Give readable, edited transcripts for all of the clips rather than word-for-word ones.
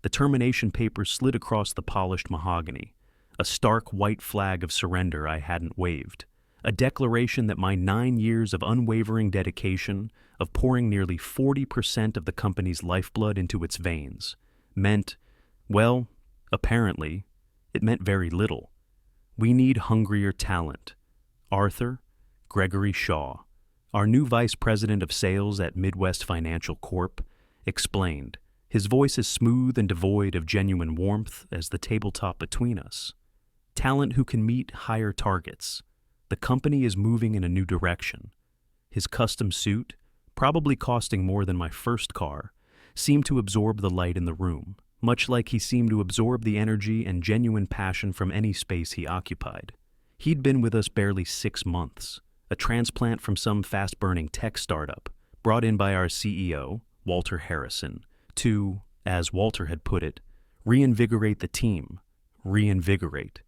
The termination papers slid across the polished mahogany, a stark white flag of surrender I hadn't waved, a declaration that my 9 years of unwavering dedication, of pouring nearly 40% of the company's lifeblood into its veins, meant, well, apparently, it meant very little. We need hungrier talent. Arthur Gregory Shaw, our new vice president of sales at Midwest Financial Corp, explained, his voice as smooth and devoid of genuine warmth as the tabletop between us. Talent who can meet higher targets. The company is moving in a new direction. His custom suit, probably costing more than my first car, seemed to absorb the light in the room, much like he seemed to absorb the energy and genuine passion from any space he occupied. He'd been with us barely 6 months, a transplant from some fast-burning tech startup, brought in by our CEO, Walter Harrison, to, as Walter had put it, reinvigorate the team. Reinvigorate.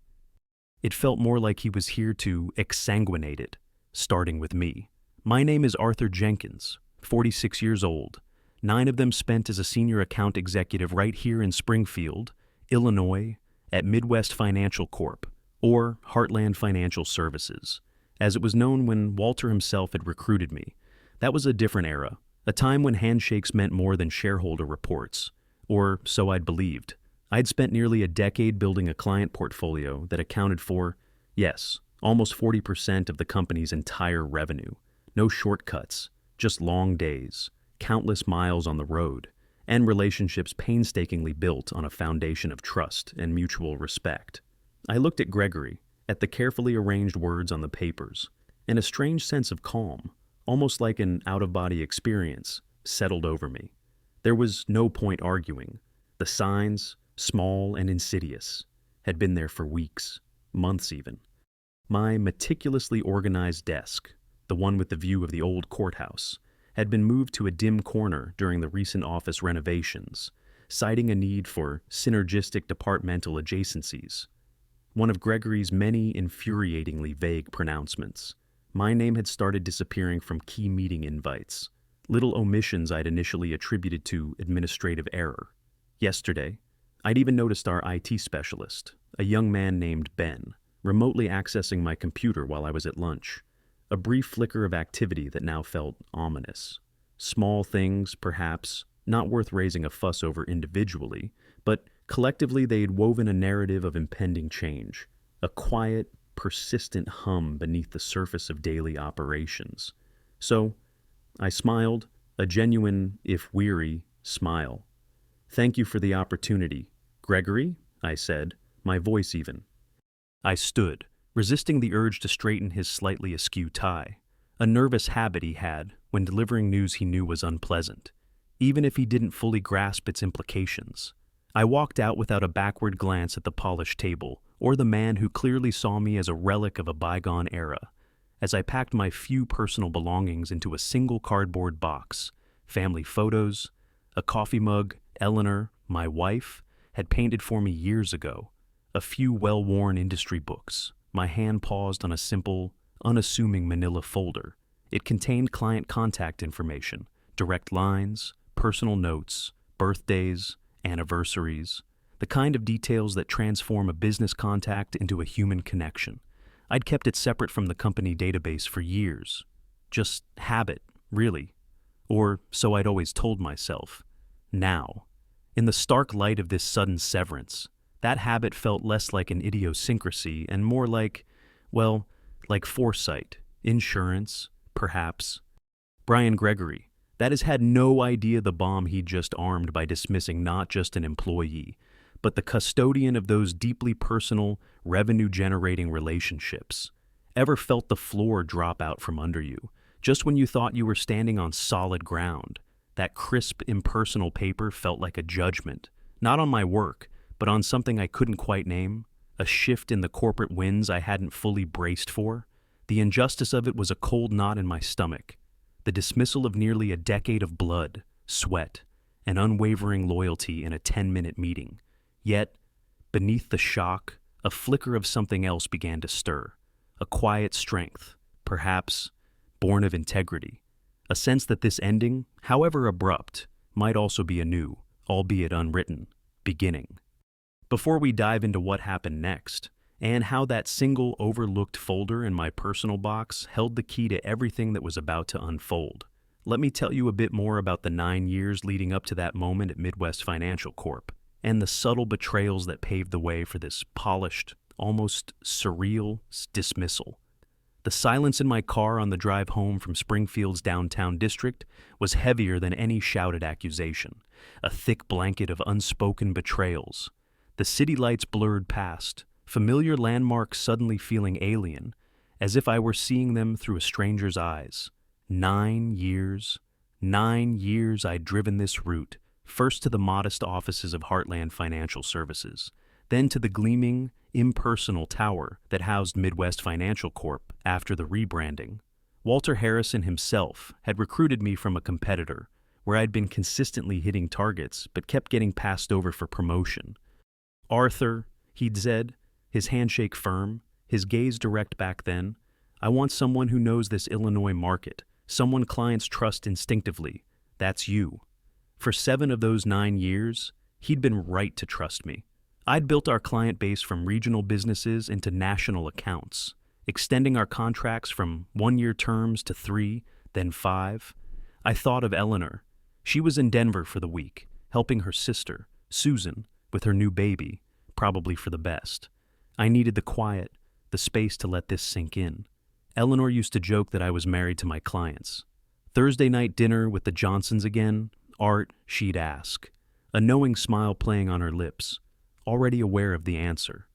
It felt more like he was here to exsanguinate it, starting with me. My name is Arthur Jenkins, 46 years old, 9 of them spent as a senior account executive right here in Springfield, Illinois, at Midwest Financial Corp, or Heartland Financial Services, as it was known when Walter himself had recruited me. That was a different era, a time when handshakes meant more than shareholder reports, or so I'd believed. I'd spent nearly a decade building a client portfolio that accounted for, yes, almost 40% of the company's entire revenue. No shortcuts, just long days, countless miles on the road, and relationships painstakingly built on a foundation of trust and mutual respect. I looked at Gregory, at the carefully arranged words on the papers, and a strange sense of calm, almost like an out-of-body experience, settled over me. There was no point arguing. The signs, small and insidious, had been there for weeks, months even. My meticulously organized desk, the one with the view of the old courthouse, had been moved to a dim corner during the recent office renovations, citing a need for synergistic departmental adjacencies. One of Gregory's many infuriatingly vague pronouncements. My name had started disappearing from key meeting invites, little omissions I'd initially attributed to administrative error. Yesterday, I'd even noticed our IT specialist, a young man named Ben, remotely accessing my computer while I was at lunch. A brief flicker of activity that now felt ominous. Small things, perhaps, not worth raising a fuss over individually, but collectively they had woven a narrative of impending change, a quiet, persistent hum beneath the surface of daily operations. So, I smiled, a genuine, if weary, smile. "Thank you for the opportunity, Gregory," I said, my voice even. I stood, resisting the urge to straighten his slightly askew tie, a nervous habit he had when delivering news he knew was unpleasant, even if he didn't fully grasp its implications. I walked out without a backward glance at the polished table, or the man who clearly saw me as a relic of a bygone era, as I packed my few personal belongings into a single cardboard box. Family photos, a coffee mug Eleanor, my wife, had painted for me years ago, a few well-worn industry books. My hand paused on a simple, unassuming manila folder. It contained client contact information, direct lines, personal notes, birthdays, anniversaries, the kind of details that transform a business contact into a human connection. I'd kept it separate from the company database for years. Just habit, really. Or so I'd always told myself. Now, in the stark light of this sudden severance, that habit felt less like an idiosyncrasy and more like, well, like foresight, insurance, perhaps. Brian Gregory, that has had no idea the bomb he'd just armed by dismissing not just an employee, but the custodian of those deeply personal, revenue-generating relationships. Ever felt the floor drop out from under you, just when you thought you were standing on solid ground? That crisp, impersonal paper felt like a judgment, not on my work, but on something I couldn't quite name, a shift in the corporate winds I hadn't fully braced for. The injustice of it was a cold knot in my stomach. The dismissal of nearly a decade of blood, sweat, and unwavering loyalty in a 10-minute meeting. Yet, beneath the shock, a flicker of something else began to stir. A quiet strength, perhaps born of integrity. A sense that this ending, however abrupt, might also be a new, albeit unwritten, beginning. Before we dive into what happened next, and how that single overlooked folder in my personal box held the key to everything that was about to unfold, let me tell you a bit more about the 9 years leading up to that moment at Midwest Financial Corp, and the subtle betrayals that paved the way for this polished, almost surreal dismissal. The silence in my car on the drive home from Springfield's downtown district was heavier than any shouted accusation, a thick blanket of unspoken betrayals. The city lights blurred past, familiar landmarks suddenly feeling alien, as if I were seeing them through a stranger's eyes. 9 years. 9 years I'd driven this route, first to the modest offices of Heartland Financial Services, then to the gleaming, impersonal tower that housed Midwest Financial Corp after the rebranding. Walter Harrison himself had recruited me from a competitor, where I'd been consistently hitting targets but kept getting passed over for promotion. "Arthur," he'd said, his handshake firm, his gaze direct back then, "I want someone who knows this Illinois market, someone clients trust instinctively. That's you." For 7 of those 9 years, he'd been right to trust me. I'd built our client base from regional businesses into national accounts, extending our contracts from 1-year terms to 3, then 5. I thought of Eleanor. She was in Denver for the week, helping her sister, Susan, with her new baby, probably for the best. I needed the quiet, the space to let this sink in. Eleanor used to joke that I was married to my clients. Thursday night dinner with the Johnsons again, Art, she'd ask, a knowing smile playing on her lips, already aware of the answer.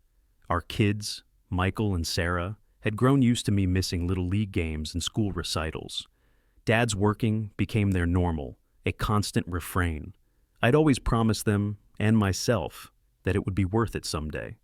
Our kids, Michael and Sarah, had grown used to me missing little league games and school recitals. Dad's working became their normal, a constant refrain. I'd always promised them, and myself, that it would be worth it someday.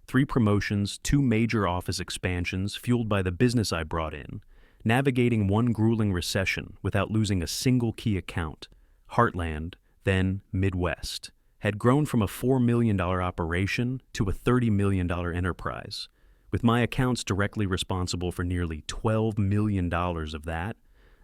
3 promotions, 2 major office expansions fueled by the business I brought in, navigating one grueling recession without losing a single key account. Heartland, then Midwest, had grown from a $4 million operation to a $30 million enterprise, with my accounts directly responsible for nearly $12 million of that.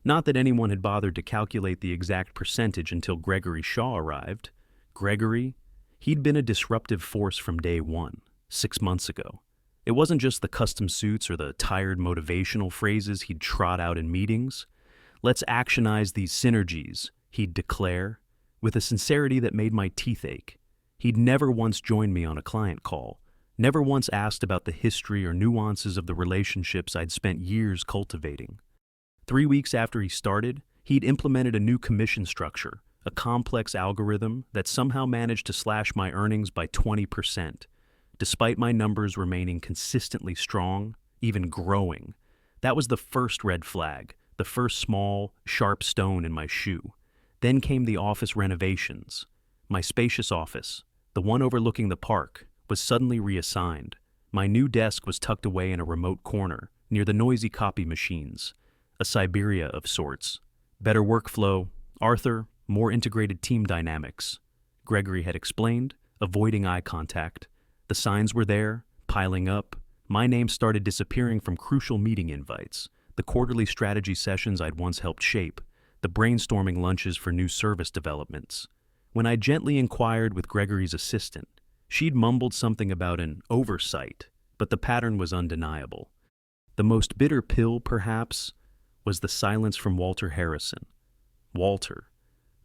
Not that anyone had bothered to calculate the exact percentage until Gregory Shaw arrived. Gregory? He'd been a disruptive force from day one, 6 months ago. It wasn't just the custom suits or the tired motivational phrases he'd trot out in meetings. "Let's actionize these synergies," he'd declare, with a sincerity that made my teeth ache. He'd never once joined me on a client call, never once asked about the history or nuances of the relationships I'd spent years cultivating. 3 weeks after he started, he'd implemented a new commission structure, a complex algorithm that somehow managed to slash my earnings by 20%. Despite my numbers remaining consistently strong, even growing. That was the first red flag, the first small, sharp stone in my shoe. Then came the office renovations. My spacious office, the one overlooking the park, was suddenly reassigned. My new desk was tucked away in a remote corner, near the noisy copy machines. A Siberia of sorts. Better workflow, Arthur, more integrated team dynamics. Gregory had explained, avoiding eye contact. The signs were there, piling up. My name started disappearing from crucial meeting invites, the quarterly strategy sessions I'd once helped shape, the brainstorming lunches for new service developments. When I gently inquired with Gregory's assistant, she'd mumbled something about an oversight, but the pattern was undeniable. The most bitter pill, perhaps, was the silence from Walter Harrison. Walter,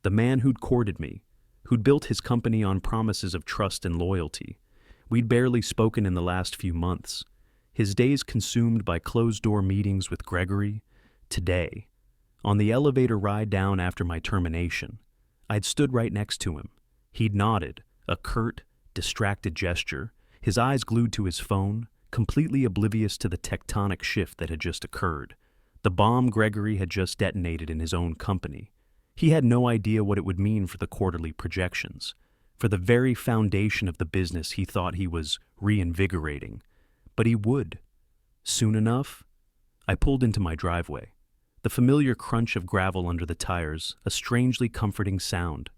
the man who'd courted me, who'd built his company on promises of trust and loyalty. We'd barely spoken in the last few months, his days consumed by closed-door meetings with Gregory. Today, on the elevator ride down after my termination, I'd stood right next to him. He'd nodded, a curt, distracted gesture, his eyes glued to his phone, completely oblivious to the tectonic shift that had just occurred. The bomb Gregory had just detonated in his own company. He had no idea what it would mean for the quarterly projections, for the very foundation of the business he thought he was reinvigorating. But he would. Soon enough, I pulled into my driveway. The familiar crunch of gravel under the tires, a strangely comforting sound.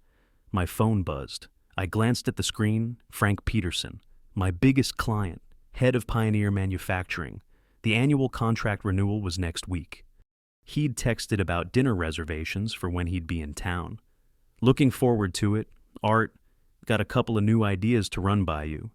My phone buzzed. I glanced at the screen. Frank Peterson, my biggest client, head of Pioneer Manufacturing. The annual contract renewal was next week. He'd texted about dinner reservations for when he'd be in town. Looking forward to it, Art, Got a couple of new ideas to run by you."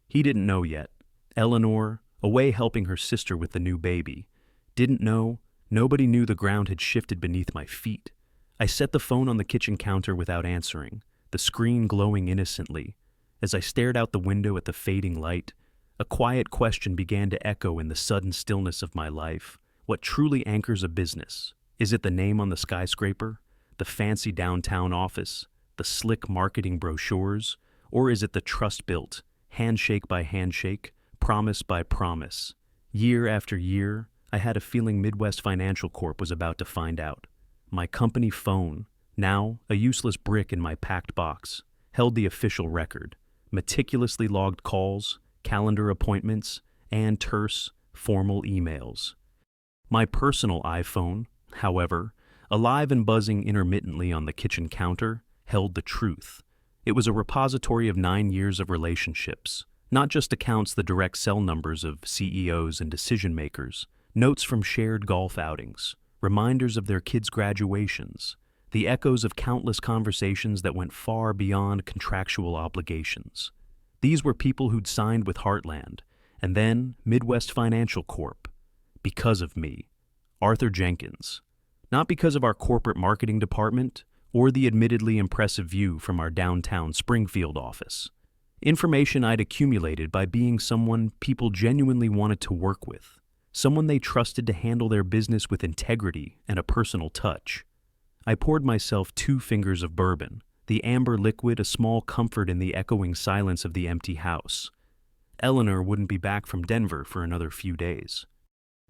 He didn't know yet. Eleanor, away helping her sister with the new baby. Didn't know. Nobody knew the ground had shifted beneath my feet. I set the phone on the kitchen counter without answering, the screen glowing innocently. As I stared out the window at the fading light, a quiet question began to echo in the sudden stillness of my life. What truly anchors a business? Is it the name on the skyscraper? The fancy downtown office? The slick marketing brochures? Or is it the trust built, handshake by handshake, promise by promise? Year after year, I had a feeling Midwest Financial Corp was about to find out. My company phone, now a useless brick in my packed box, held the official record, meticulously logged calls, calendar appointments, and terse, formal emails. My personal iPhone, however, alive and buzzing intermittently on the kitchen counter, held the truth. It was a repository of 9 years of relationships, not just accounts the direct cell numbers of CEOs and decision-makers, notes from shared golf outings, reminders of their kids' graduations, the echoes of countless conversations that went far beyond contractual obligations. These were people who'd signed with Heartland, and then Midwest Financial Corp. Because of me, Arthur Jenkins. Not because of our corporate marketing department or the admittedly impressive view from our downtown Springfield office. Information I'd accumulated by being someone people genuinely wanted to work with, someone they trusted to handle their business with integrity and a personal touch. I poured myself 2 fingers of bourbon, the amber liquid a small comfort in the echoing silence of the empty house. Eleanor wouldn't be back from Denver for another few days.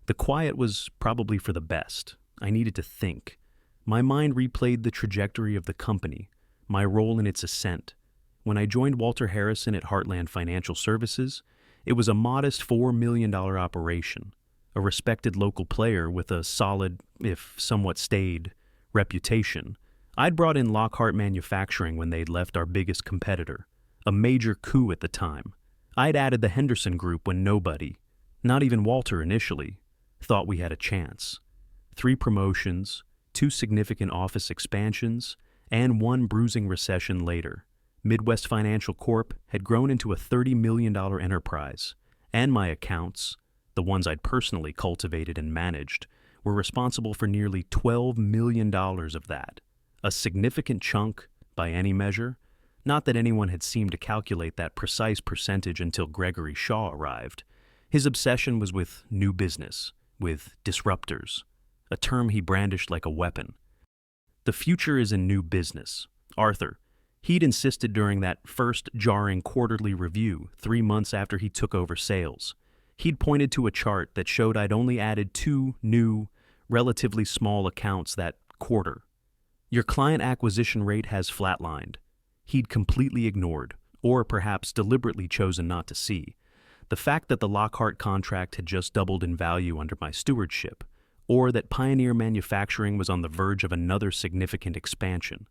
The quiet was probably for the best. I needed to think. My mind replayed the trajectory of the company, my role in its ascent. When I joined Walter Harrison at Heartland Financial Services, it was a modest $4 million operation, a respected local player with a solid, if somewhat staid, reputation. I'd brought in Lockhart Manufacturing when they'd left our biggest competitor, a major coup at the time. I'd added the Henderson Group when nobody, not even Walter initially, thought we had a chance. 3 promotions, 2 significant office expansions, and 1 bruising recession later, Midwest Financial Corp had grown into a $30 million enterprise, and my accounts, the ones I'd personally cultivated and managed, were responsible for nearly $12 million of that, a significant chunk by any measure. Not that anyone had seemed to calculate that precise percentage until Gregory Shaw arrived. His obsession was with new business, with disruptors, a term he brandished like a weapon. The future is in new business. Arthur, he'd insisted during that first jarring quarterly review 3 months after he took over sales. He'd pointed to a chart that showed I'd only added 2 new, relatively small accounts that quarter. Your client acquisition rate has flatlined. He'd completely ignored, or perhaps deliberately chosen not to see, the fact that the Lockhart contract had just doubled in value under my stewardship, or that Pioneer Manufacturing was on the verge of another significant expansion.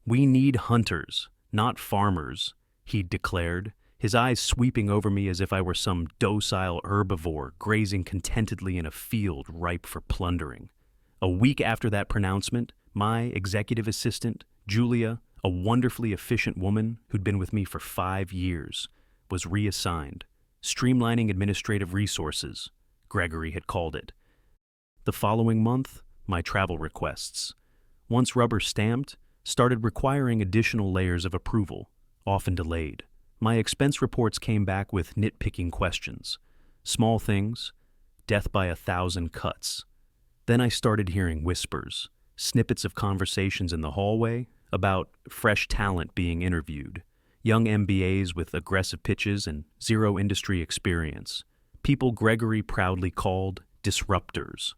"We need hunters, not farmers," he'd declared, his eyes sweeping over me as if I were some docile herbivore grazing contentedly in a field ripe for plundering. A week after that pronouncement, my executive assistant, Julia, a wonderfully efficient woman who'd been with me for 5 years, was reassigned. Streamlining administrative resources, Gregory had called it. The following month, my travel requests, once rubber stamped, started requiring additional layers of approval, often delayed. My expense reports came back with nitpicking questions. Small things, death by 1,000 cuts. Then I started hearing whispers, snippets of conversations in the hallway about fresh talent being interviewed, young MBAs with aggressive pitches and 0 industry experience, people Gregory proudly called disruptors.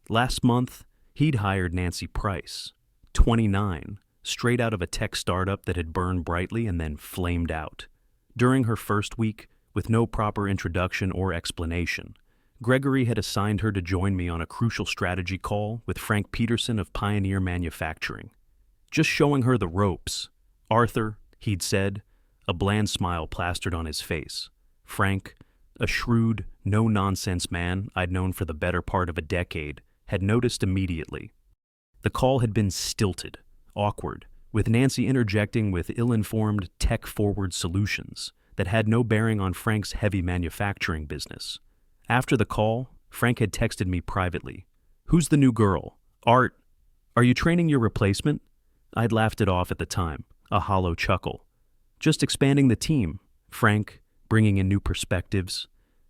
Last month, he'd hired Nancy Price, 29, straight out of a tech startup that had burned brightly and then flamed out. During her first week, with no proper introduction or explanation, Gregory had assigned her to join me on a crucial strategy call with Frank Peterson of Pioneer Manufacturing. Just showing her the ropes. "Arthur," he'd said, a bland smile plastered on his face. Frank, a shrewd, no-nonsense man I'd known for the better part of a decade, had noticed immediately. The call had been stilted, awkward, with Nancy interjecting with ill-informed, tech-forward solutions that had no bearing on Frank's heavy manufacturing business. After the call, Frank had texted me privately. "Who's the new girl? Art, are you training your replacement?" I'd laughed it off at the time, a hollow chuckle. Just expanding the team, Frank, bringing in new perspectives.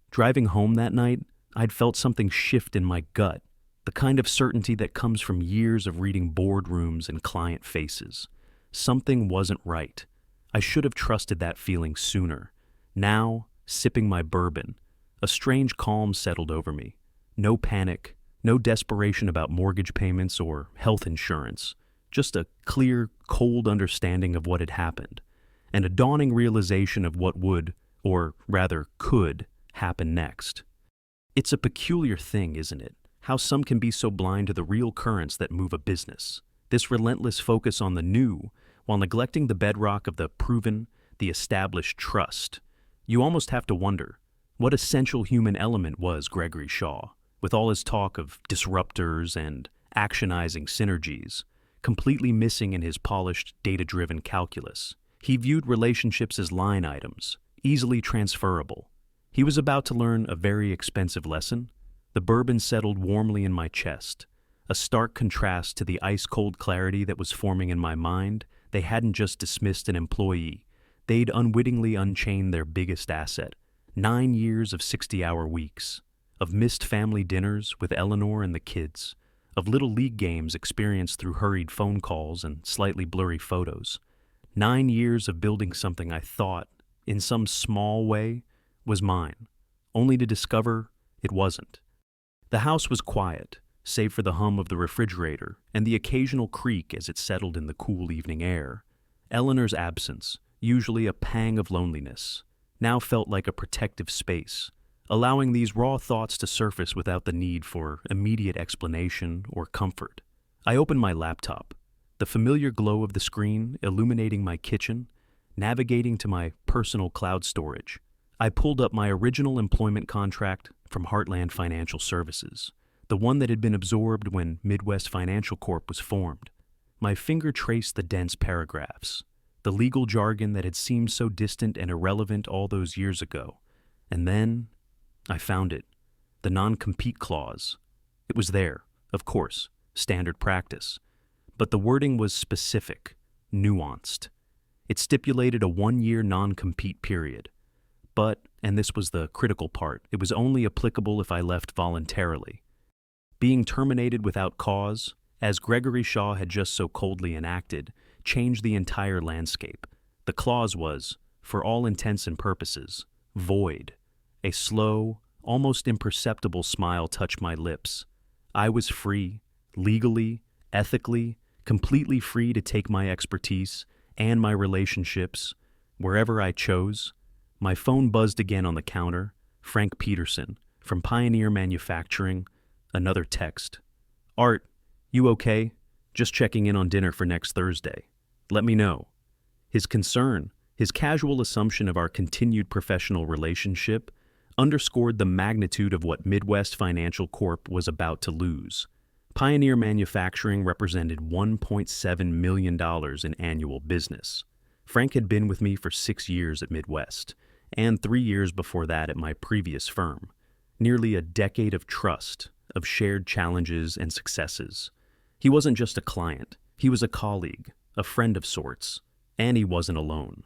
Driving home that night, I'd felt something shift in my gut, the kind of certainty that comes from years of reading boardrooms and client faces. Something wasn't right. I should have trusted that feeling sooner. Now, sipping my bourbon, a strange calm settled over me. No panic, no desperation about mortgage payments or health insurance, just a clear, cold understanding of what had happened, and a dawning realization of what would, or rather could, happen next. It's a peculiar thing, isn't it? How some can be so blind to the real currents that move a business. This relentless focus on the new, while neglecting the bedrock of the proven, the established trust. You almost have to wonder, what essential human element was Gregory Shaw, with all his talk of disruptors and actionizing synergies, completely missing in his polished, data-driven calculus. He viewed relationships as line items, easily transferable. He was about to learn a very expensive lesson. The bourbon settled warmly in my chest, a stark contrast to the ice-cold clarity that was forming in my mind. They hadn't just dismissed an employee. They'd unwittingly unchained their biggest asset. 9 years of 60-hour weeks, of missed family dinners with Eleanor and the kids, of little league games experienced through hurried phone calls and slightly blurry photos. 9 years of building something I thought, in some small way, was mine, only to discover it wasn't. The house was quiet, save for the hum of the refrigerator and the occasional creak as it settled in the cool evening air. Eleanor's absence, usually a pang of loneliness, now felt like a protective space, allowing these raw thoughts to surface without the need for immediate explanation or comfort. I opened my laptop, the familiar glow of the screen illuminating my kitchen, navigating to my personal cloud storage. I pulled up my original employment contract from Heartland Financial Services, the one that had been absorbed when Midwest Financial Corp was formed. My finger traced the dense paragraphs, the legal jargon that had seemed so distant and irrelevant all those years ago. And then I found it, the non-compete clause. It was there, of course, standard practice. But the wording was specific, nuanced. It stipulated a 1-year non-compete period. But, and this was the critical part, it was only applicable if I left voluntarily. Being terminated without cause, as Gregory Shaw had just so coldly enacted, changed the entire landscape. The clause was, for all intents and purposes, void. A slow, almost imperceptible smile touched my lips. I was free, legally, ethically, completely free to take my expertise and my relationships wherever I chose. My phone buzzed again on the counter. Frank Peterson, from Pioneer Manufacturing. Another text. "Art, you okay? Just checking in on dinner for next Thursday. Let me know." His concern, his casual assumption of our continued professional relationship, underscored the magnitude of what Midwest Financial Corp was about to lose. Pioneer Manufacturing represented $1.7 million in annual business. Frank had been with me for 6 years at Midwest, and 3 years before that at my previous firm. Nearly a decade of trust, of shared challenges and successes. He wasn't just a client, he was a colleague, a friend of sorts, and he wasn't alone.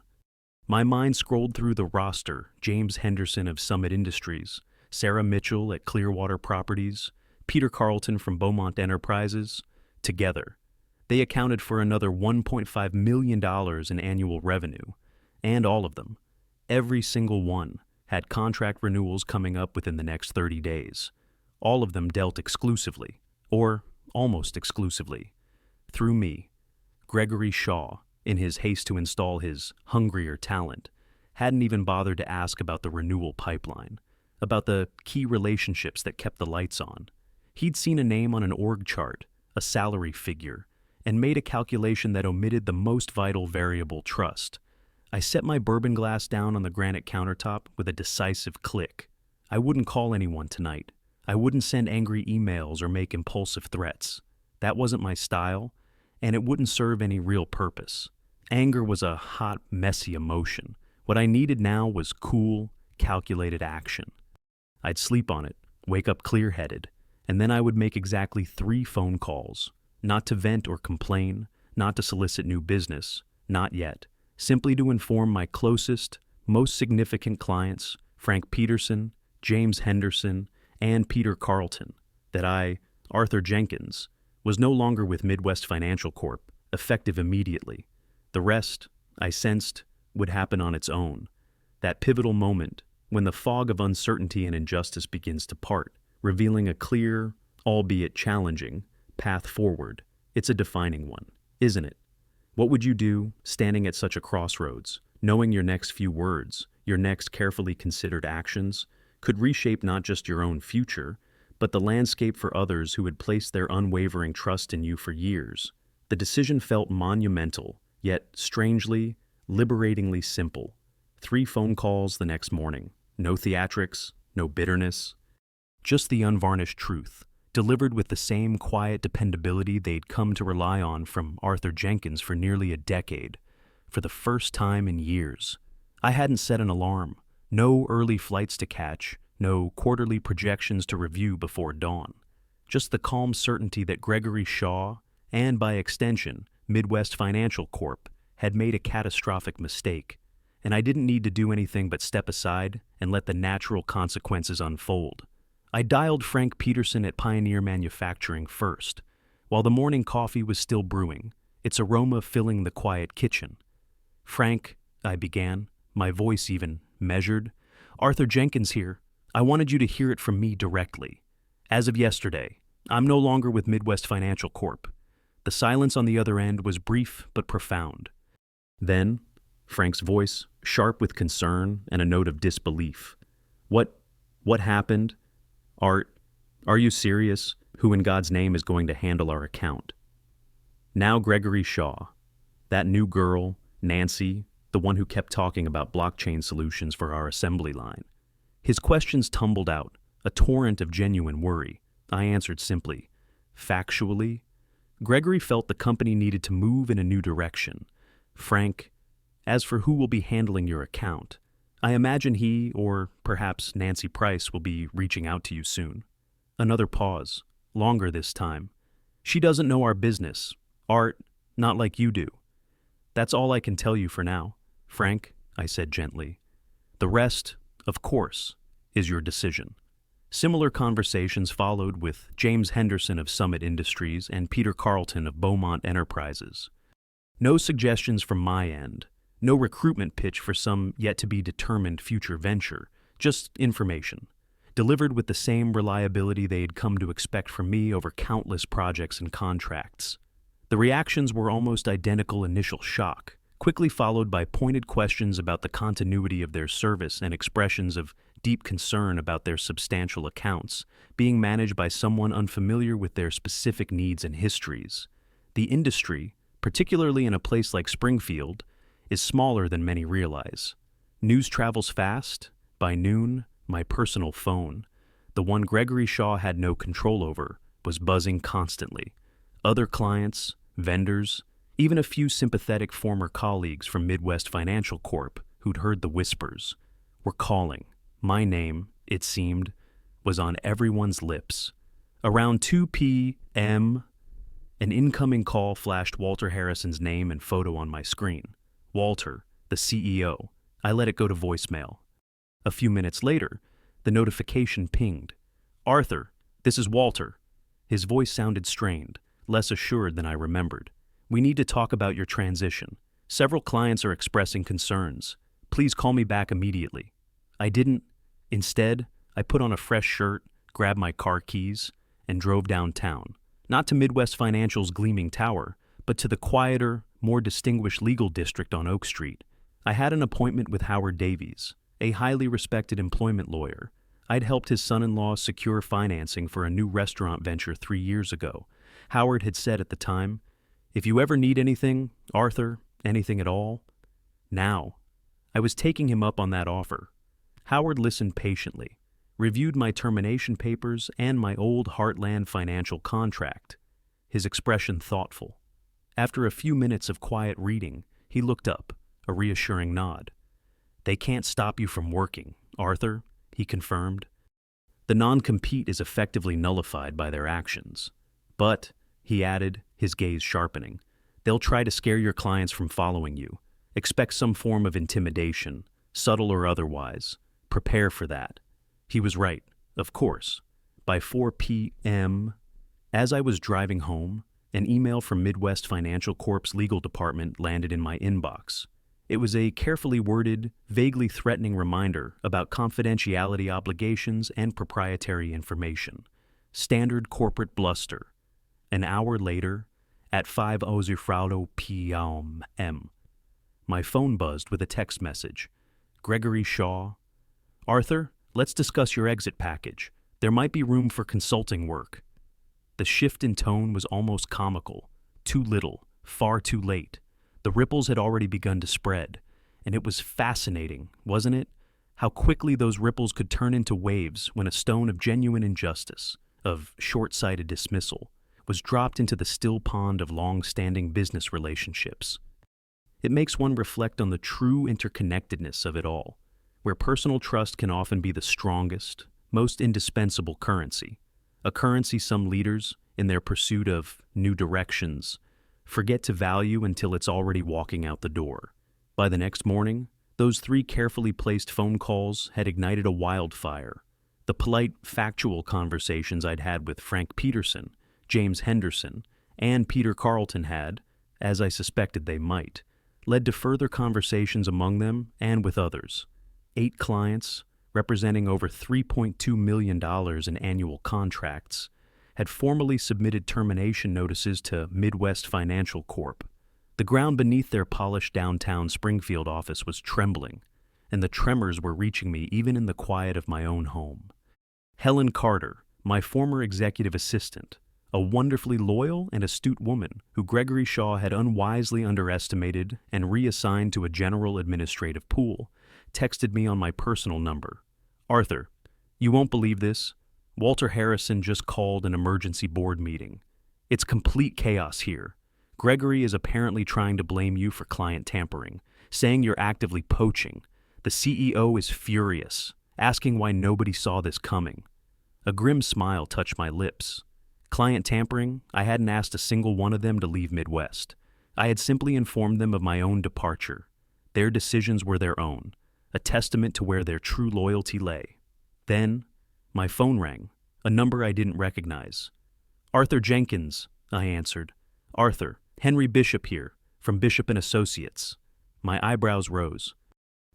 My mind scrolled through the roster: James Henderson of Summit Industries, Sarah Mitchell at Clearwater Properties, Peter Carlton from Beaumont Enterprises. Together, they accounted for another $1.5 million in annual revenue, and all of them, every single one, had contract renewals coming up within the next 30 days. All of them dealt exclusively, or almost exclusively, through me. Gregory Shaw, in his haste to install his hungrier talent, hadn't even bothered to ask about the renewal pipeline, about the key relationships that kept the lights on. He'd seen a name on an org chart, a salary figure, and made a calculation that omitted the most vital variable: trust. I set my bourbon glass down on the granite countertop with a decisive click. I wouldn't call anyone tonight. I wouldn't send angry emails or make impulsive threats. That wasn't my style, and it wouldn't serve any real purpose. Anger was a hot, messy emotion. What I needed now was cool, calculated action. I'd sleep on it, wake up clear-headed, and then I would make exactly 3 phone calls. Not to vent or complain, not to solicit new business, not yet. Simply to inform my closest, most significant clients, Frank Peterson, James Henderson, and Peter Carlton, that I, Arthur Jenkins, was no longer with Midwest Financial Corp, effective immediately. The rest, I sensed, would happen on its own. That pivotal moment when the fog of uncertainty and injustice begins to part, revealing a clear, albeit challenging, path forward. It's a defining one, isn't it? What would you do standing at such a crossroads, knowing your next few words, your next carefully considered actions, could reshape not just your own future, but the landscape for others who had placed their unwavering trust in you for years? The decision felt monumental, yet strangely, liberatingly simple. 3 phone calls the next morning. No theatrics, no bitterness. Just the unvarnished truth, delivered with the same quiet dependability they'd come to rely on from Arthur Jenkins for nearly a decade. For the first time in years, I hadn't set an alarm. No early flights to catch, no quarterly projections to review before dawn. Just the calm certainty that Gregory Shaw, and by extension, Midwest Financial Corp, had made a catastrophic mistake, and I didn't need to do anything but step aside and let the natural consequences unfold. I dialed Frank Peterson at Pioneer Manufacturing first, while the morning coffee was still brewing, its aroma filling the quiet kitchen. "Frank," I began, my voice even measured, "Arthur Jenkins here. I wanted you to hear it from me directly. As of yesterday, I'm no longer with Midwest Financial Corp." The silence on the other end was brief but profound. Then, Frank's voice, sharp with concern and a note of disbelief. What happened? Are you serious? Who in God's name is going to handle our account?" Now Gregory Shaw, that new girl, Nancy, the one who kept talking about blockchain solutions for our assembly line. His questions tumbled out, a torrent of genuine worry. I answered simply, factually. Gregory felt the company needed to move in a new direction. "Frank, as for who will be handling your account, I imagine he, or perhaps Nancy Price, will be reaching out to you soon." Another pause, longer this time. "She doesn't know our business. Art, not like you do. That's all I can tell you for now, Frank," I said gently. "The rest, of course, is your decision." Similar conversations followed with James Henderson of Summit Industries and Peter Carlton of Beaumont Enterprises. No suggestions from my end, no recruitment pitch for some yet-to-be-determined future venture, just information, delivered with the same reliability they had come to expect from me over countless projects and contracts. The reactions were almost identical: initial shock, quickly followed by pointed questions about the continuity of their service and expressions of deep concern about their substantial accounts being managed by someone unfamiliar with their specific needs and histories. The industry, particularly in a place like Springfield, is smaller than many realize. News travels fast. By noon, my personal phone, the one Gregory Shaw had no control over, was buzzing constantly. Other clients, vendors, even a few sympathetic former colleagues from Midwest Financial Corp who'd heard the whispers, were calling. My name, it seemed, was on everyone's lips. Around 2 p.m., an incoming call flashed Walter Harrison's name and photo on my screen. Walter, the CEO. I let it go to voicemail. A few minutes later, the notification pinged. "Arthur, this is Walter." His voice sounded strained, less assured than I remembered. "We need to talk about your transition. Several clients are expressing concerns. Please call me back immediately." I didn't. Instead, I put on a fresh shirt, grabbed my car keys, and drove downtown. Not to Midwest Financial's gleaming tower, but to the quieter, more distinguished legal district on Oak Street. I had an appointment with Howard Davies, a highly respected employment lawyer. I'd helped his son-in-law secure financing for a new restaurant venture 3 years ago. Howard had said at the time, "If you ever need anything, Arthur, anything at all, now." I was taking him up on that offer. Howard listened patiently, reviewed my termination papers and my old Heartland Financial contract, his expression thoughtful. After a few minutes of quiet reading, he looked up, a reassuring nod. "They can't stop you from working, Arthur," he confirmed. "The non-compete is effectively nullified by their actions. But," he added, his gaze sharpening, "they'll try to scare your clients from following you. Expect some form of intimidation, subtle or otherwise. Prepare for that." He was right, of course. By 4 p.m., as I was driving home, an email from Midwest Financial Corp's legal department landed in my inbox. It was a carefully worded, vaguely threatening reminder about confidentiality obligations and proprietary information. Standard corporate bluster. An hour later, at 5:00 p.m., my phone buzzed with a text message. "Gregory Shaw. Arthur, let's discuss your exit package. There might be room for consulting work." The shift in tone was almost comical. Too little, far too late. The ripples had already begun to spread, and it was fascinating, wasn't it? How quickly those ripples could turn into waves when a stone of genuine injustice, of short-sighted dismissal, was dropped into the still pond of long-standing business relationships. It makes one reflect on the true interconnectedness of it all, where personal trust can often be the strongest, most indispensable currency, a currency some leaders, in their pursuit of new directions, forget to value until it's already walking out the door. By the next morning, those 3 carefully placed phone calls had ignited a wildfire. The polite, factual conversations I'd had with Frank Peterson, James Henderson, and Peter Carlton had, as I suspected they might, led to further conversations among them and with others. 8 clients, representing over $3.2 million in annual contracts, had formally submitted termination notices to Midwest Financial Corp. The ground beneath their polished downtown Springfield office was trembling, and the tremors were reaching me even in the quiet of my own home. Helen Carter, my former executive assistant, a wonderfully loyal and astute woman who Gregory Shaw had unwisely underestimated and reassigned to a general administrative pool, texted me on my personal number. "Arthur, you won't believe this. Walter Harrison just called an emergency board meeting. It's complete chaos here. Gregory is apparently trying to blame you for client tampering, saying you're actively poaching. The CEO is furious, asking why nobody saw this coming." A grim smile touched my lips. Client tampering? I hadn't asked a single one of them to leave Midwest. I had simply informed them of my own departure. Their decisions were their own, a testament to where their true loyalty lay. Then, my phone rang, a number I didn't recognize. "Arthur Jenkins," I answered. "Arthur, Henry Bishop here, from Bishop & Associates." My eyebrows rose.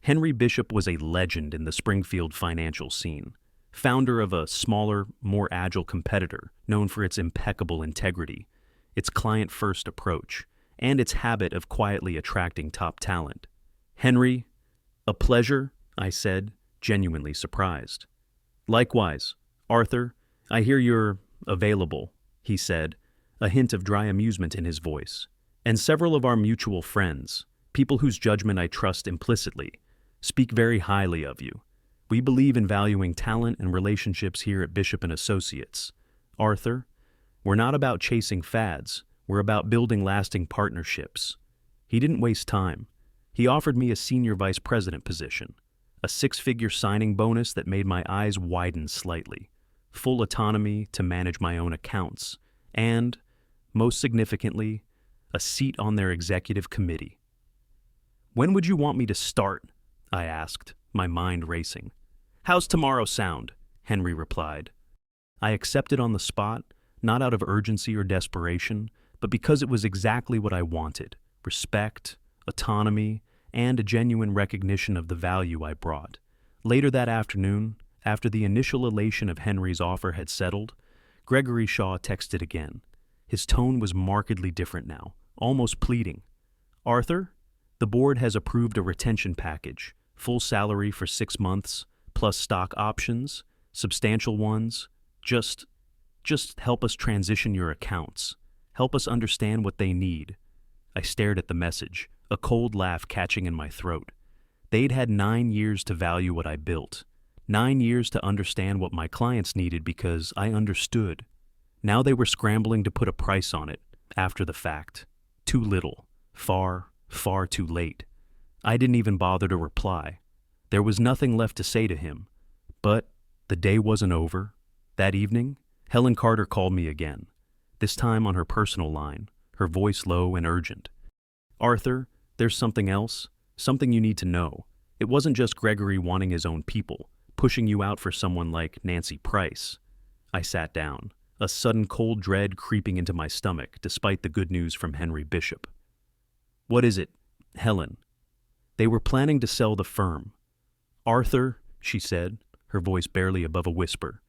Henry Bishop was a legend in the Springfield financial scene, founder of a smaller, more agile competitor known for its impeccable integrity, its client-first approach, and its habit of quietly attracting top talent. "Henry, a pleasure," I said, genuinely surprised. "Likewise. Arthur, I hear you're available," he said, a hint of dry amusement in his voice. "And several of our mutual friends, people whose judgment I trust implicitly, speak very highly of you. We believe in valuing talent and relationships here at Bishop & Associates. Arthur, we're not about chasing fads, we're about building lasting partnerships." He didn't waste time. He offered me a senior vice president position, a 6-figure signing bonus that made my eyes widen slightly, full autonomy to manage my own accounts, and, most significantly, a seat on their executive committee. "When would you want me to start?" I asked, my mind racing. "How's tomorrow sound?" Henry replied. I accepted on the spot, not out of urgency or desperation, but because it was exactly what I wanted: respect, autonomy, and a genuine recognition of the value I brought. Later that afternoon, after the initial elation of Henry's offer had settled, Gregory Shaw texted again. His tone was markedly different now, almost pleading. "Arthur, the board has approved a retention package, full salary for 6 months, plus stock options, substantial ones. Just help us transition your accounts. Help us understand what they need." I stared at the message, a cold laugh catching in my throat. They'd had 9 years to value what I built, 9 years to understand what my clients needed because I understood. Now they were scrambling to put a price on it, after the fact. Too little. Far, far too late. I didn't even bother to reply. There was nothing left to say to him. But the day wasn't over. That evening, Helen Carter called me again, this time on her personal line, her voice low and urgent. "Arthur, there's something else, something you need to know. It wasn't just Gregory wanting his own people, pushing you out for someone like Nancy Price." I sat down, a sudden cold dread creeping into my stomach despite the good news from Henry Bishop. "What is it, Helen?" "They were planning to sell the firm." "Arthur," she said, her voice barely above a whisper.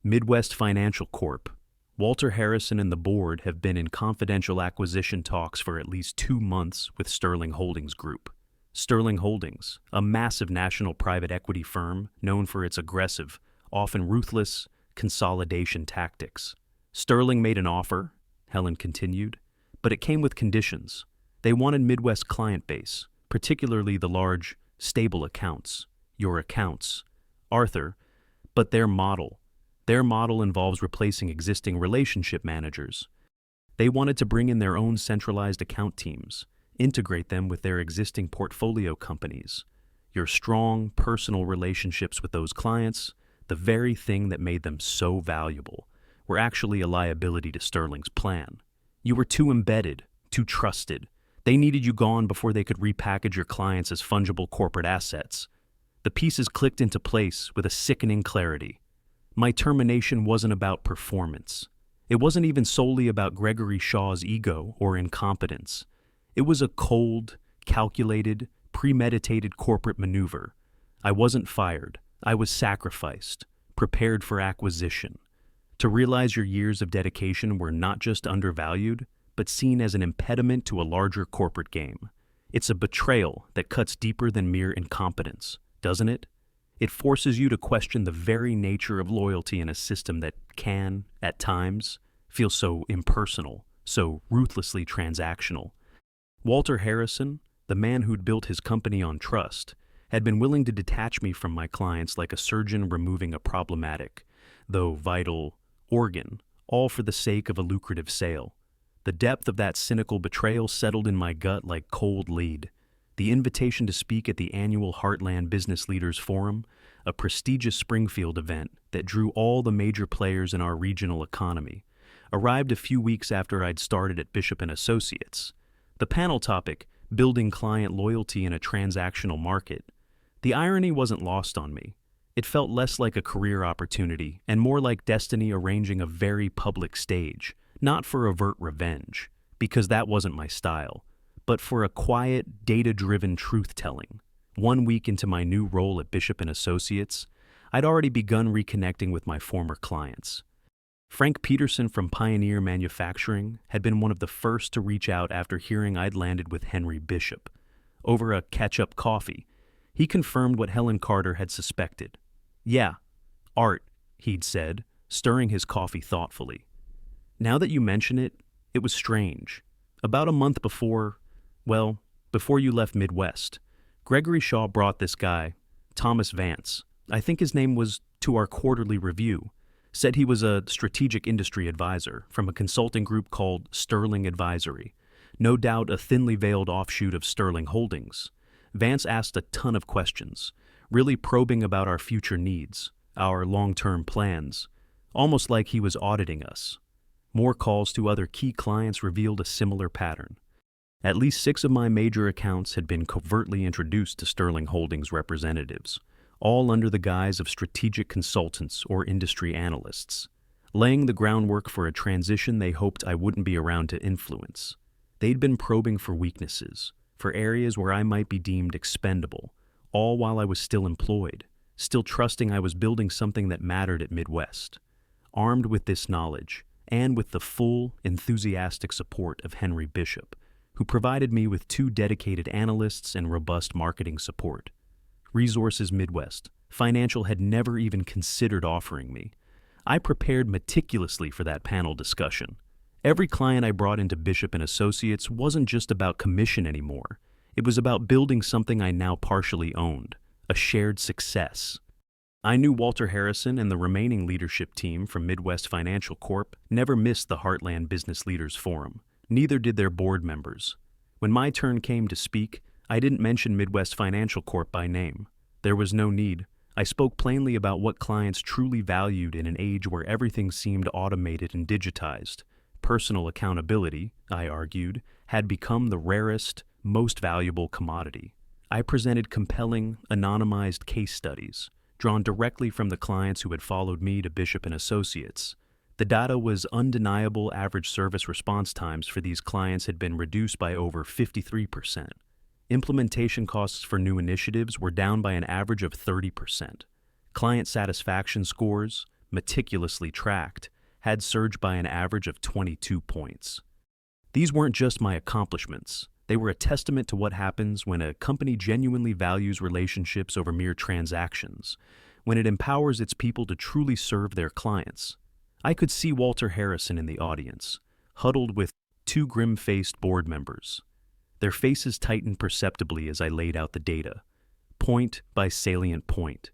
"Midwest Financial Corp. Walter Harrison and the board have been in confidential acquisition talks for at least 2 months with Sterling Holdings Group. Sterling Holdings, a massive national private equity firm known for its aggressive, often ruthless, consolidation tactics. Sterling made an offer, Helen continued, but it came with conditions. They wanted Midwest client base, particularly the large, stable accounts, your accounts, Arthur, but their model involves replacing existing relationship managers. They wanted to bring in their own centralized account teams, integrate them with their existing portfolio companies. Your strong, personal relationships with those clients, the very thing that made them so valuable, were actually a liability to Sterling's plan. You were too embedded, too trusted. They needed you gone before they could repackage your clients as fungible corporate assets. The pieces clicked into place with a sickening clarity. My termination wasn't about performance. It wasn't even solely about Gregory Shaw's ego or incompetence. It was a cold, calculated, premeditated corporate maneuver. I wasn't fired. I was sacrificed, prepared for acquisition. To realize your years of dedication were not just undervalued, but seen as an impediment to a larger corporate game. It's a betrayal that cuts deeper than mere incompetence, doesn't it? It forces you to question the very nature of loyalty in a system that can, at times, feel so impersonal, so ruthlessly transactional. Walter Harrison, the man who'd built his company on trust, had been willing to detach me from my clients like a surgeon removing a problematic, though vital, organ, all for the sake of a lucrative sale. The depth of that cynical betrayal settled in my gut like cold lead. The invitation to speak at the annual Heartland Business Leaders Forum, a prestigious Springfield event that drew all the major players in our regional economy, arrived a few weeks after I'd started at Bishop & Associates. The panel topic, Building Client Loyalty in a Transactional Market. The irony wasn't lost on me. It felt less like a career opportunity and more like destiny arranging a very public stage, not for overt revenge, because that wasn't my style, but for a quiet, data-driven truth-telling. 1 week into my new role at Bishop & Associates, I'd already begun reconnecting with my former clients. Frank Peterson from Pioneer Manufacturing had been one of the first to reach out after hearing I'd landed with Henry Bishop. Over a catch-up coffee, he confirmed what Helen Carter had suspected. "Yeah, Art," he'd said, stirring his coffee thoughtfully. "Now that you mention it, it was strange. About a month before you left Midwest, Gregory Shaw brought this guy, Thomas Vance, I think his name was, to our quarterly review. Said he was a strategic industry advisor from a consulting group called Sterling Advisory, no doubt a thinly veiled offshoot of Sterling Holdings. Vance asked a ton of questions, really probing about our future needs, our long-term plans, almost like he was auditing us. More calls to other key clients revealed a similar pattern. At least 6 of my major accounts had been covertly introduced to Sterling Holdings representatives, all under the guise of strategic consultants or industry analysts, laying the groundwork for a transition they hoped I wouldn't be around to influence. They'd been probing for weaknesses, for areas where I might be deemed expendable, all while I was still employed, still trusting I was building something that mattered at Midwest. Armed with this knowledge, and with the full, enthusiastic support of Henry Bishop, who provided me with 2 dedicated analysts and robust marketing support. Resources Midwest Financial had never even considered offering me. I prepared meticulously for that panel discussion. Every client I brought into Bishop & Associates wasn't just about commission anymore. It was about building something I now partially owned, a shared success. I knew Walter Harrison and the remaining leadership team from Midwest Financial Corp never missed the Heartland Business Leaders Forum, Neither did their board members. When my turn came to speak, I didn't mention Midwest Financial Corp by name. There was no need. I spoke plainly about what clients truly valued in an age where everything seemed automated and digitized. Personal accountability, I argued, had become the rarest, most valuable commodity. I presented compelling, anonymized case studies, drawn directly from the clients who had followed me to Bishop and Associates. The data was undeniable. Average service response times for these clients had been reduced by over 53%. Implementation costs for new initiatives were down by an average of 30%. Client satisfaction scores, meticulously tracked, had surged by an average of 22 points. These weren't just my accomplishments. They were a testament to what happens when a company genuinely values relationships over mere transactions, when it empowers its people to truly serve their clients. I could see Walter Harrison in the audience, huddled with two grim-faced board members. Their faces tightened perceptibly as I laid out the data, point by salient point.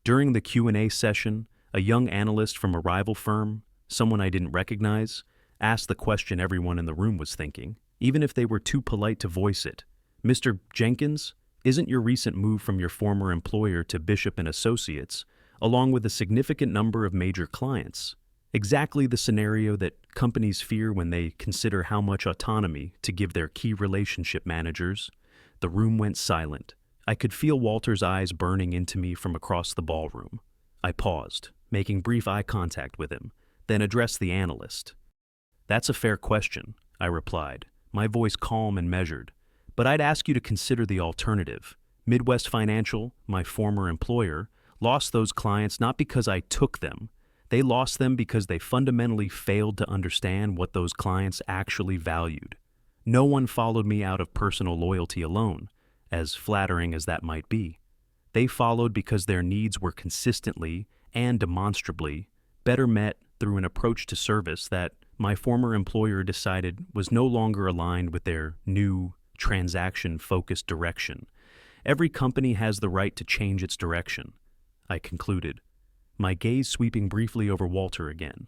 During the Q&A session, a young analyst from a rival firm, someone I didn't recognize, asked the question everyone in the room was thinking, even if they were too polite to voice it. "Mr. Jenkins, isn't your recent move from your former employer to Bishop and Associates, along with a significant number of major clients, exactly the scenario that companies fear when they consider how much autonomy to give their key relationship managers?" The room went silent. I could feel Walter's eyes burning into me from across the ballroom. I paused, making brief eye contact with him, then addressed the analyst. "That's a fair question," I replied, my voice calm and measured. "But I'd ask you to consider the alternative. Midwest Financial, my former employer, lost those clients not because I took them. They lost them because they fundamentally failed to understand what those clients actually valued. No one followed me out of personal loyalty alone, as flattering as that might be. They followed because their needs were consistently and demonstrably better met through an approach to service that my former employer decided was no longer aligned with their new, transaction-focused direction. Every company has the right to change its direction," I concluded, my gaze sweeping briefly over Walter again.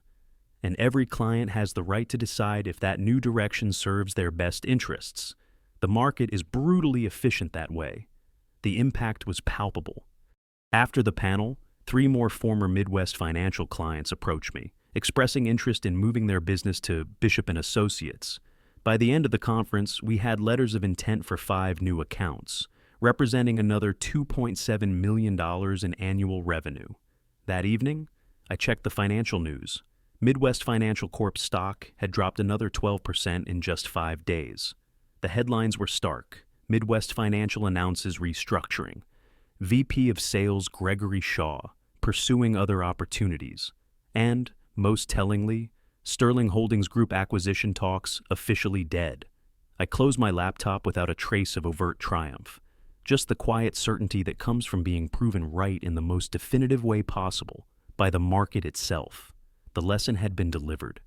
"And every client has the right to decide if that new direction serves their best interests. The market is brutally efficient that way." The impact was palpable. After the panel, 3 more former Midwest Financial clients approached me, expressing interest in moving their business to Bishop and Associates. By the end of the conference, we had letters of intent for 5 new accounts, representing another $2.7 million in annual revenue. That evening, I checked the financial news. Midwest Financial Corp stock had dropped another 12% in just 5 days. The headlines were stark. Midwest Financial announces restructuring. VP of Sales Gregory Shaw, pursuing other opportunities. And, most tellingly, Sterling Holdings Group acquisition talks officially dead. I closed my laptop without a trace of overt triumph. Just the quiet certainty that comes from being proven right in the most definitive way possible, by the market itself. The lesson had been delivered.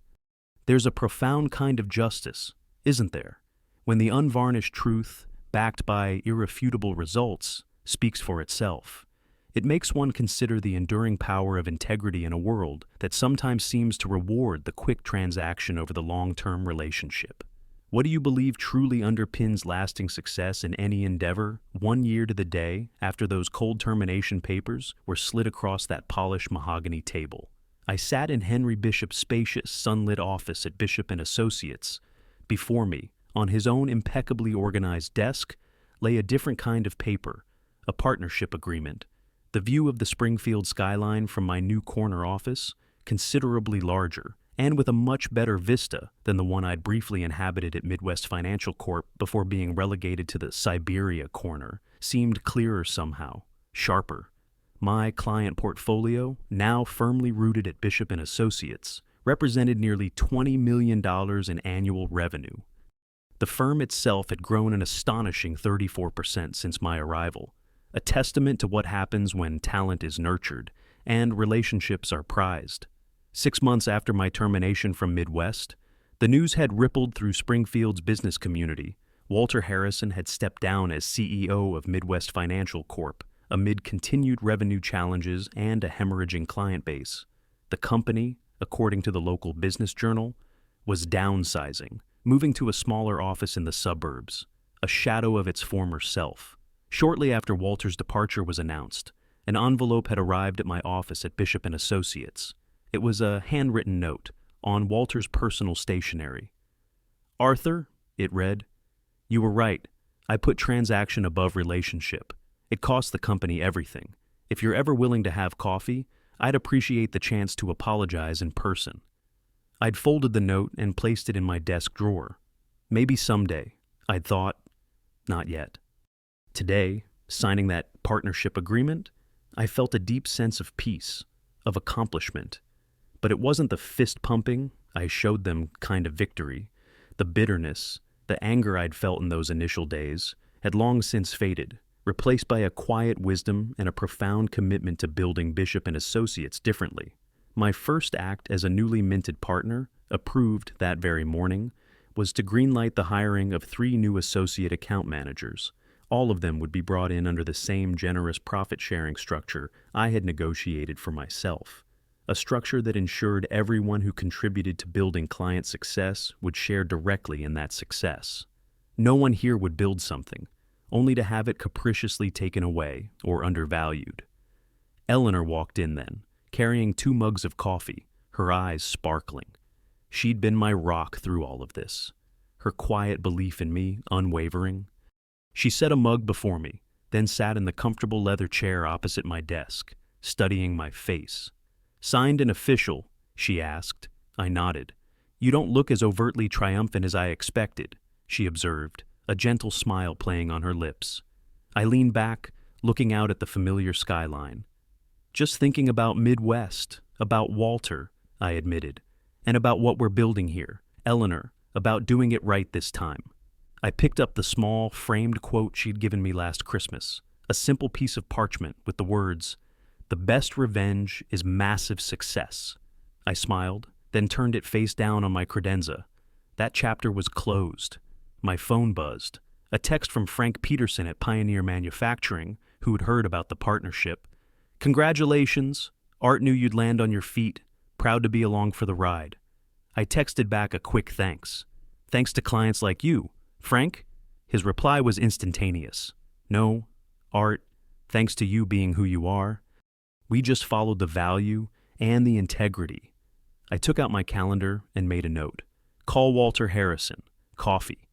There's a profound kind of justice, isn't there, when the unvarnished truth, backed by irrefutable results, speaks for itself. It makes one consider the enduring power of integrity in a world that sometimes seems to reward the quick transaction over the long-term relationship. What do you believe truly underpins lasting success in any endeavor 1 year to the day after those cold termination papers were slid across that polished mahogany table? I sat in Henry Bishop's spacious, sunlit office at Bishop and Associates. Before me, on his own impeccably organized desk, lay a different kind of paper, a partnership agreement. The view of the Springfield skyline from my new corner office, considerably larger, and with a much better vista than the one I'd briefly inhabited at Midwest Financial Corp before being relegated to the Siberia corner, seemed clearer somehow, sharper. My client portfolio, now firmly rooted at Bishop and Associates, represented nearly $20 million in annual revenue. The firm itself had grown an astonishing 34% since my arrival, a testament to what happens when talent is nurtured and relationships are prized. 6 months after my termination from Midwest, the news had rippled through Springfield's business community. Walter Harrison had stepped down as CEO of Midwest Financial Corp amid continued revenue challenges and a hemorrhaging client base. The company, according to the local business journal, was downsizing, moving to a smaller office in the suburbs, a shadow of its former self. Shortly after Walter's departure was announced, an envelope had arrived at my office at Bishop & Associates. It was a handwritten note on Walter's personal stationery. "Arthur," it read, "you were right. I put transaction above relationship. It costs the company everything. If you're ever willing to have coffee, I'd appreciate the chance to apologize in person." I'd folded the note and placed it in my desk drawer. Maybe someday, I'd thought. Not yet. Today, signing that partnership agreement, I felt a deep sense of peace, of accomplishment. But it wasn't the fist-pumping I showed them kind of victory. The bitterness, the anger I'd felt in those initial days had long since faded, replaced by a quiet wisdom and a profound commitment to building Bishop & Associates differently. My first act as a newly minted partner, approved that very morning, was to greenlight the hiring of 3 new associate account managers. All of them would be brought in under the same generous profit-sharing structure I had negotiated for myself, a structure that ensured everyone who contributed to building client success would share directly in that success. No one here would build something, only to have it capriciously taken away or undervalued. Eleanor walked in then, carrying 2 mugs of coffee, her eyes sparkling. She'd been my rock through all of this, her quiet belief in me unwavering. She set a mug before me, then sat in the comfortable leather chair opposite my desk, studying my face. "Signed and official?" she asked. I nodded. "You don't look as overtly triumphant as I expected," she observed, a gentle smile playing on her lips. I leaned back, looking out at the familiar skyline. "Just thinking about Midwest, about Walter," I admitted, "and about what we're building here, Eleanor, about doing it right this time." I picked up the small, framed quote she'd given me last Christmas, a simple piece of parchment with the words, "The best revenge is massive success." I smiled, then turned it face down on my credenza. That chapter was closed. My phone buzzed. A text from Frank Peterson at Pioneer Manufacturing, who had heard about the partnership. "Congratulations. Art knew you'd land on your feet. Proud to be along for the ride." I texted back a quick thanks. "Thanks to clients like you, Frank." His reply was instantaneous. "No, Art, thanks to you being who you are. We just followed the value and the integrity." I took out my calendar and made a note. "Call Walter Harrison. Coffee."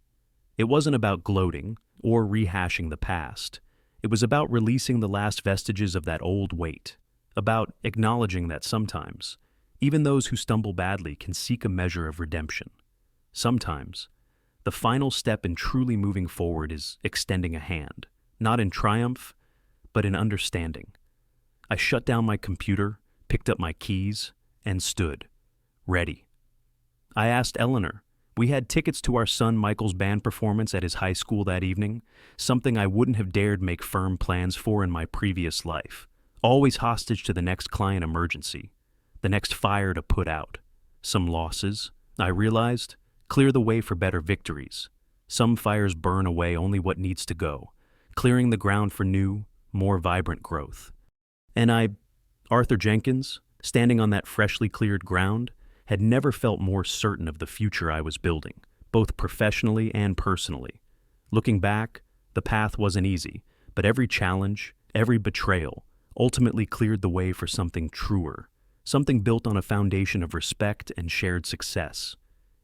It wasn't about gloating or rehashing the past. It was about releasing the last vestiges of that old weight, about acknowledging that sometimes, even those who stumble badly can seek a measure of redemption. Sometimes, the final step in truly moving forward is extending a hand, not in triumph, but in understanding. I shut down my computer, picked up my keys, and stood, ready. I asked Eleanor. We had tickets to our son Michael's band performance at his high school that evening, something I wouldn't have dared make firm plans for in my previous life. Always hostage to the next client emergency, the next fire to put out. Some losses, I realized, clear the way for better victories. Some fires burn away only what needs to go, clearing the ground for new, more vibrant growth. And Arthur Jenkins, standing on that freshly cleared ground, had never felt more certain of the future I was building, both professionally and personally. Looking back, the path wasn't easy, but every challenge, every betrayal, ultimately cleared the way for something truer, something built on a foundation of respect and shared success.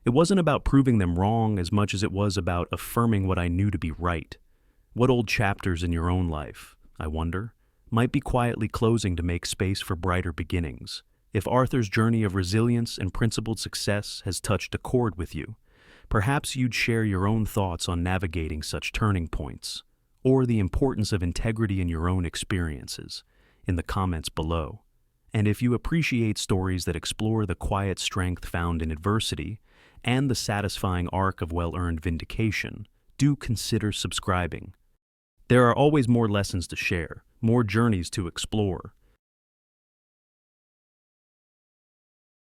It wasn't about proving them wrong as much as it was about affirming what I knew to be right. What old chapters in your own life, I wonder, might be quietly closing to make space for brighter beginnings? If Arthur's journey of resilience and principled success has touched a chord with you, perhaps you'd share your own thoughts on navigating such turning points, or the importance of integrity in your own experiences, in the comments below. And if you appreciate stories that explore the quiet strength found in adversity and the satisfying arc of well-earned vindication, do consider subscribing. There are always more lessons to share, more journeys to explore,